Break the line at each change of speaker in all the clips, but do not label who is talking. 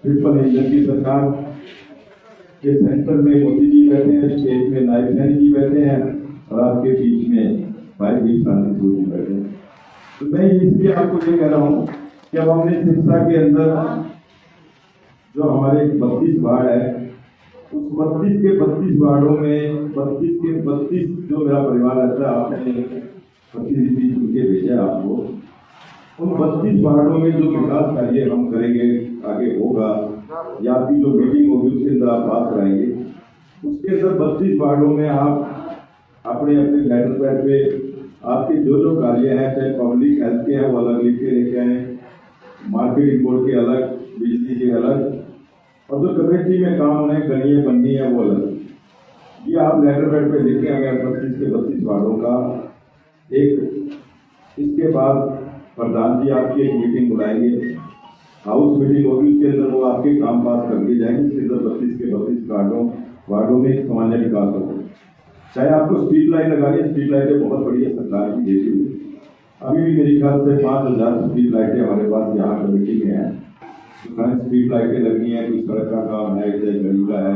Triple engine की सरकार के सेंटर में मोदी जी बैठे हैं, स्टेज में नायब सैनी जी बैठे हैं और आपके बीच में भाई जी शांतिपुर जी बैठे हैं। तो मैं इसलिए आपको ये कह रहा हूँ कि अब हमने शिक्षा के अंदर जो हमारे 32 वार्ड है, उस 32 के 32 वार्डों में 32 के 32 जो मेरा परिवार रहता है, आपने प्रतिनिधि चुन के भेजा आपको, उन 32 वार्डों में जो विकास कार्य हम करेंगे, आगे होगा या आपकी जो मीटिंग होगी उसके अंदर आप बात कराएंगे, उसके अंदर 32 वार्डों में आप अपने अपने लेटर पैड पे आपके जो जो कार्य हैं, चाहे पब्लिक हेल्थ के हैं वो अलग लिख के लेके आए, मार्केटिंग बोर्ड के अलग, बिजली के अलग, और जो कमेटी में काम होने गलियां बननी है वो अलग, ये आप लेटर पैड पे लिख के आए 32 के 32 वार्डों का एक। इसके बाद प्रधान जी आपकी एक मीटिंग बुलाएंगे, हाउस मीटिंग होगी, उसके अंदर वो आपके काम पास करके जाएंगे। इसके अंदर 32 के 32 वार्डों में सामान्य विकास होगा। चाहे आपको स्ट्रीट लाइट लगानी है, स्ट्रीट लाइटें बहुत बढ़िया सरकार की देती हुई, अभी भी मेरे ख्याल से 5000 स्ट्रीट लाइटें हमारे पास यहाँ कमेटी में है। स्ट्रीट लाइटें लगनी है, कोई सड़क का काम है, चाहे गली का है,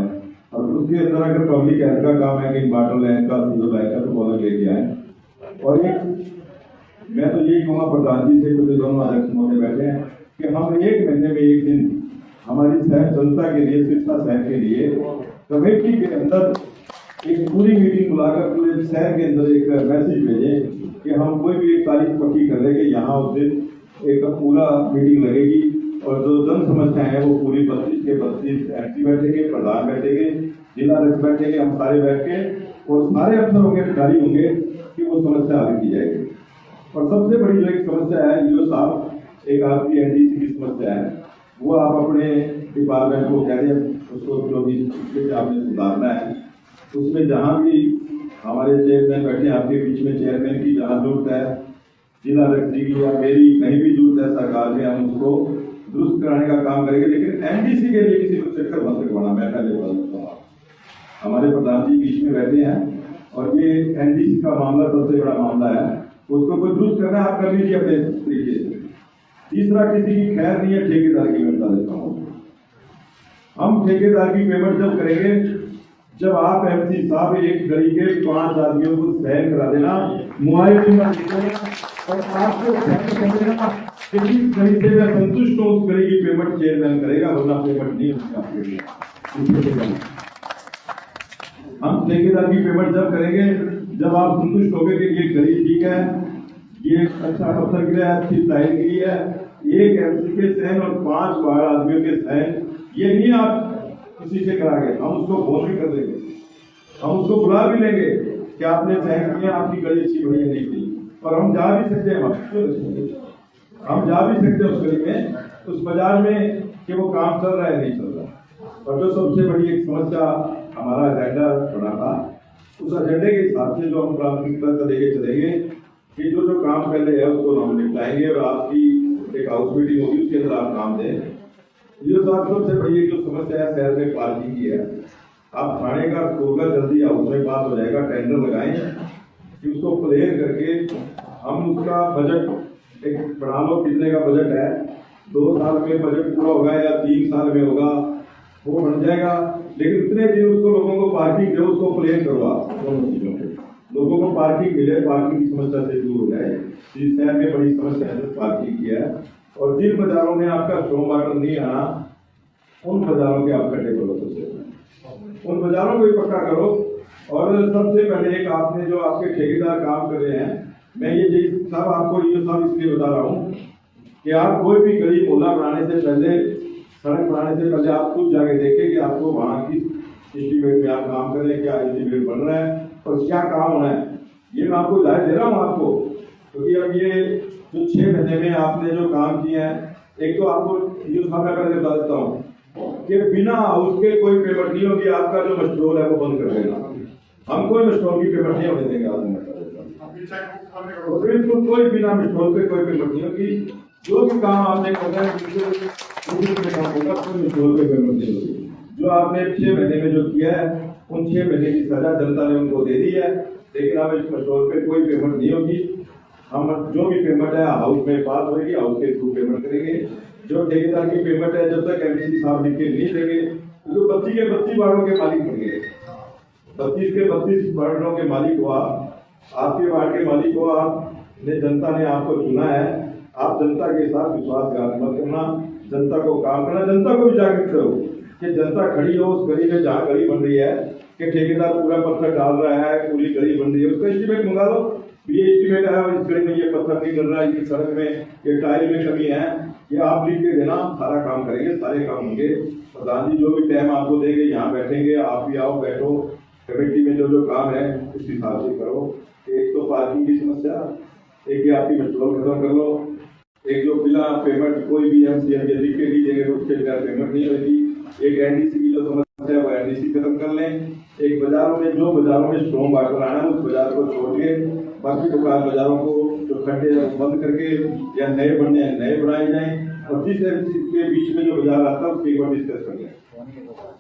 और उसके अंदर अगर पब्लिक हेल्थ का काम है, कहीं वाटर लाइन का, सीवर लाइन का, तो वो अलग लेके आए। और एक मैं तो यही कहूँगा प्रधान जी से, क्योंकि दोनों अध्यक्ष महोदय बैठे हैं, कि हम 1 महीने में 1 दिन हमारी शहर जनता के लिए, शिक्षा शहर के लिए कमेटी के अंदर एक पूरी मीटिंग बुलाकर पूरे शहर के अंदर एक मैसेज भेजें कि हम कोई भी एक तारीख पक्की कर लेंगे, यहाँ उस दिन एक पूरा मीटिंग लगेगी और जो जन समस्याएं हैं वो पूरी 32 के 32 एमपी बैठेंगे, प्रधान बैठेंगे, जिला अध्यक्ष बैठेंगे, हम सारे बैठ के और सारे अफसर होंगे, अधिकारी होंगे कि वो समस्या हल की जाएगी। और सबसे बड़ी जो एक समस्या है, जो साहब एक आपकी एनडीसी की समस्या है, वो आप अपने डिपार्टमेंट को कह दें, उसको जो भी आपने सुधारना है, उसमें जहाँ भी हमारे चेयरमैन बैठे हैं, आपके बीच में चेयरमैन की जहाँ जरूरत है, जिला अध्यक्ष की या मेरी कहीं भी जरूरत है सरकार में, हम उसको दुरुस्त कराने का काम करेंगे। लेकिन एनडीसी के लिए किसी को चक्कर मत करवाना। मैं पहले बता देता हूँ, हमारे प्रधान जी बीच में बैठे हैं और ये एनडीसी का मामला सबसे बड़ा मामला है, उसको कोई दुरुस्त करना है, आप कर लीजिए अपने तरीके से। तीसरा, किसी की खैर नहीं है ठेकेदार की, मैं बता देता हूँ। हम ठेकेदार की पेमेंट जब करेंगे, जब आप एमसी साहब एक गली के 5 आदमियों को सहन करा देना, मुआवजे में और आपको किसी गली से मैं संतुष्ट हूँ, उस गली की पेमेंट चेयरमैन करेगा, वरना पेमेंट नहीं होगी आपके लिए। हम ठेकेदार की पेमेंट जब करेंगे जब आप संतुष्ट होंगे कि ये गली ठीक है, ये अच्छा अफसर के लिए अच्छी लाइन के लिए है, एक एमसी के सहन और 5 वार्ड आदमियों के सहन, ये नहीं आप किसी से करा के, हम उसको फोन भी कर देंगे, हम उसको बुला भी लेंगे कि आपने सहन किया, आपकी गली अच्छी बढ़िया नहीं थी, और हम जा भी सकते हैं, हम जा भी सकते हैं उस गली में, उस बाजार में कि वो काम चल रहा है नहीं चल रहा। और जो सबसे बड़ी एक समस्या हमारा एजेंडा बना था, उस एजेंडे के हिसाब से जो हम प्राथमिकता लेके चलेंगे कि जो जो काम पहले है उसको हम निपटाएंगे, और आपकी एक हाउस मीटिंग होगी, उसके अंदर आप काम दें। ये सबसे बड़ी जो समस्या है शहर में पार्किंग की है, आप थाने का होगा जल्दी हाउस में पास हो जाएगा, टेंडर लगाएं कि उसको क्लियर करके हम उसका बजट एक बना लो, कितने का बजट है, 2 साल में बजट पूरा होगा या 3 साल में होगा, वो बन जाएगा। लेकिन इतने दिन उसको लोगों को पार्किंग दो, उसको क्लियर करवा, दोनों चीजों पे लोगों को पार्किंग मिले, पार्किंग की समस्या से दूर हो जाए। इस शहर में बड़ी समस्या है पार्किंग की है, और जिन बाजारों में आपका स्ट्रॉन्ग वाटर नहीं आना, उन बाजारों के आप कटे करो, उन बाजारों को ही पक्का करो। और सबसे पहले एक आपने जो आपके ठेकेदार काम कर रहे हैं, मैं ये सब आपको ये सब इसलिए बता रहा हूँ कि आप कोई भी गली मोहल्ला बनाने से पहले, सड़क बनाने से पहले आप खुद जाके देखें कि आपको वहाँ की एस्टीमेट में आप काम करें, क्या एस्टीमेट बन रहा है और क्या काम होना है। ये मैं आपको हिदायत दे रहा हूँ आपको, क्योंकि अब ये जो 6 महीने में आपने जो काम किए हैं, एक तो आपको ये मैं करके बता देता हूँ कि बिना उसके कोई पेमेंट नहीं होगी, आपका जो मस्टोर है वो बंद कर देगा, हम कोई मस्टोर की पेमेंट नहीं होने देंगे। बिल्कुल कोई बिना मस्टोर पे कोई पेमेंट नहीं होगी, जो भी काम आपने करना है काम होगा, कोई मस्टोर पे पेमेंट नहीं होगी। जो आपने 6 महीने में जो किया है, उन 6 महीने की सजा जनता ने उनको दे दी है, लेकिन अब इस मस्टोर पे कोई पेमेंट नहीं होगी। हम जो भी पेमेंट है हाउस में पास होगी, हाउस के थ्रू पेमेंट करेंगे। जो ठेकेदार की पेमेंट है जब तक एमसी साहब लिख के नहीं देंगे, तो 32 के 32 वार्डों के मालिक बन गए। 32 के 32 वार्डों के मालिक हुआ, आपके वार्ड के मालिक हो, आपने जनता ने आपको चुना है। आप जनता के साथ विश्वासघात मत करना, जनता को काम करना, जनता को भी जागृत करो कि जनता खड़ी हो उस गली में जहाँ गली बन रही है कि ठेकेदार पूरा पत्थर डाल रहा है, पूरी गली बन रही है, उसका एस्टीमेट मंगा लो। ये एस्टीमेट है और इस गली में ये पत्थर नहीं डल रहा है, ये सड़क में ये टाइल में कमी है, ये आप लिख के देना, सारा काम करेंगे, सारे काम होंगे। प्रधान जी जो भी टाइम आपको देंगे यहाँ बैठेंगे, आप भी आओ बैठो, कमेटी में जो जो काम है उस हिसाब से करो। एक तो पार्किंग की समस्या, एक ये आपकी मेट्रोल खत्म कर लो, एक जो बिना पेमेंट कोई भी एमसीएम के लिख के नहीं देंगे तो उसके बिना पेमेंट नहीं होगी, एक एनडीसी की जो समस्या है वो एनडीसी खत्म कर लें, एक बाजारों में जो बाजारों में स्ट्रॉन्ग वाटर आना है उस बाजार को छोड़ के बाकी दुकान बाजारों को जो खड्डे बंद करके या नए बनने हैं नए बनाए जाएं, और जिस के बीच में जो बाजार आता है उसकी एक बार डिस्कस कर लें।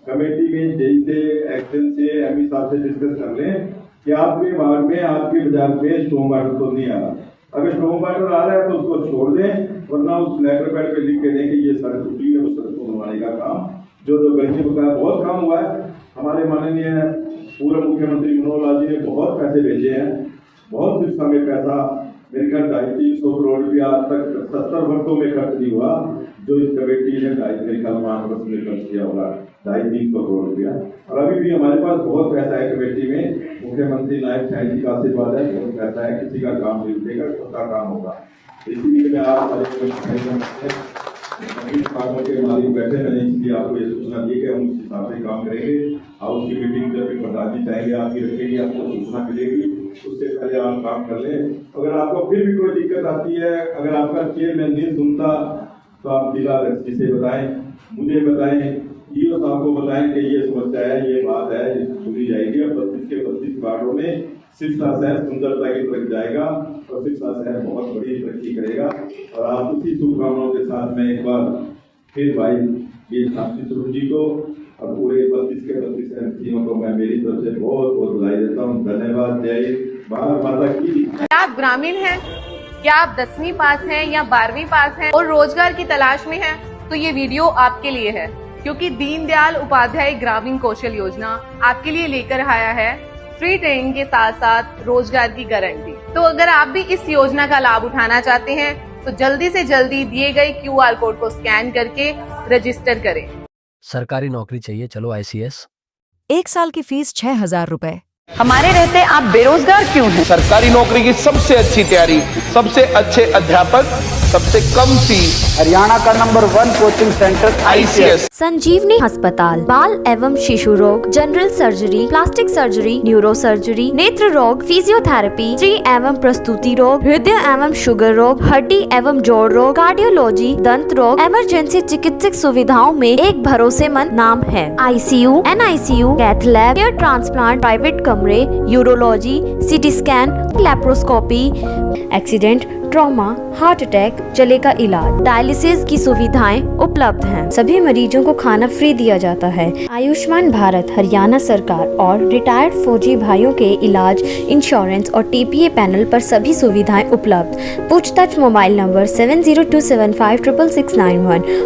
कमेटी में जैसे एक्सेल से एमई साहब से डिस्कस कर लें कि आपके वार्ड में आपके बाजार में स्ट्रॉन्ग वाटर तो नहीं आ रहा, अगर स्ट्रॉन्ग वाटर आ रहा है तो उसको छोड़ दें, वरना उस लेटर पैड पे लिख के दें कि ये सड़क टूटी है, उस सड़क को बनवाने का काम जो गरीब का बहुत काम हुआ है। हमारे माननीय पूर्व मुख्यमंत्री मनोहर लाल जी ने बहुत पैसे भेजे हैं, बहुत शिक्षा में पैसा मेरे ख्याल 250-300 करोड़ रुपया आज तक 70 वर्षों में खर्च नहीं हुआ, जो इस कमेटी ने 2.5 वर्ष में खर्च किया होगा 250-300 करोड़ रुपया। और अभी भी हमारे पास बहुत पैसा है कमेटी में, मुख्यमंत्री नायब साहब जी का आशीर्वाद है, बहुत पैसा है, किसी का काम नहीं रुकेगा, सबका काम होगा। इसीलिए मैं आप के मालिक बैठे, मैंने इसलिए आपको ये सूचना दी कि हम उस हिसाब से काम करेंगे। हाउस की मीटिंग जब प्रधान जी चाहेंगे आपकी रखेंगे, आपको सूचना मिलेगी, उससे पहले आप काम कर लें। अगर आपको फिर भी कोई दिक्कत आती है, अगर आपका चेयरमैन नहीं सुनता तो आप जिला रजिस्ट्री से बताएं, मुझे बताएं, ईओ साहब को बताएं कि ये समस्या है, ये बात है, सुनी जाएगी। और 32 के 32 वार्डों में शिक्षा शहर सुंदरता की तरफ जाएगा और शिक्षा शहर बहुत बड़ी तरक्की करेगा। और आप उसी शुभकामनाओं के साथ मैं एक बार फिर भाई ये शांति स्वरूप जी को और पूरे 32 के 32 एमसीओ को मैं मेरी तरफ से बहुत बहुत बधाई देता हूँ। धन्यवाद। जय भारत माता की।
क्या आप ग्रामीण हैं? क्या आप 10वीं पास हैं या 12वीं पास हैं और रोजगार की तलाश में हैं? तो ये वीडियो आपके लिए है, क्योंकि दीनदयाल उपाध्याय ग्रामीण कौशल योजना आपके लिए लेकर आया है फ्री ट्रेनिंग के साथ साथ रोजगार की गारंटी। तो अगर आप भी इस योजना का लाभ उठाना चाहते हैं तो जल्दी से जल्दी दिए गए QR कोड को स्कैन करके रजिस्टर करें।
सरकारी नौकरी चाहिए, चलो ICS।
1 साल की फीस 6,000 रुपए।
हमारे रहते आप बेरोजगार क्यों हैं?
सरकारी नौकरी की सबसे अच्छी तैयारी, सबसे अच्छे अध्यापक, सबसे कम फीस, हरियाणा का नंबर 1 कोचिंग सेंटर ICS।
संजीवनी अस्पताल बाल एवं शिशु रोग, general surgery, plastic surgery, neuro surgery, नेत्र रोग, फिजियोथेरेपी, स्त्री एवं प्रस्तुति रोग, हृदय एवं शुगर रोग, हड्डी एवं जोड़ रोग, कार्डियोलॉजी, दंत रोग, इमरजेंसी चिकित्सक सुविधाओं में एक भरोसेमंद नाम है। ICU, NICU, cath lab, hair transplant, private कमरे, urology, CT scan, laparoscopy, accident, trauma, heart attack, जले का इलाज, डायलिसिस की सुविधाएं उपलब्ध हैं। सभी मरीजों को खाना फ्री दिया जाता है। आयुष्मान भारत हरियाणा सरकार और रिटायर्ड फौजी भाइयों के इलाज, इंश्योरेंस और TPA पैनल पर सभी सुविधाएं उपलब्ध। पूछताछ मोबाइल नंबर 7027566691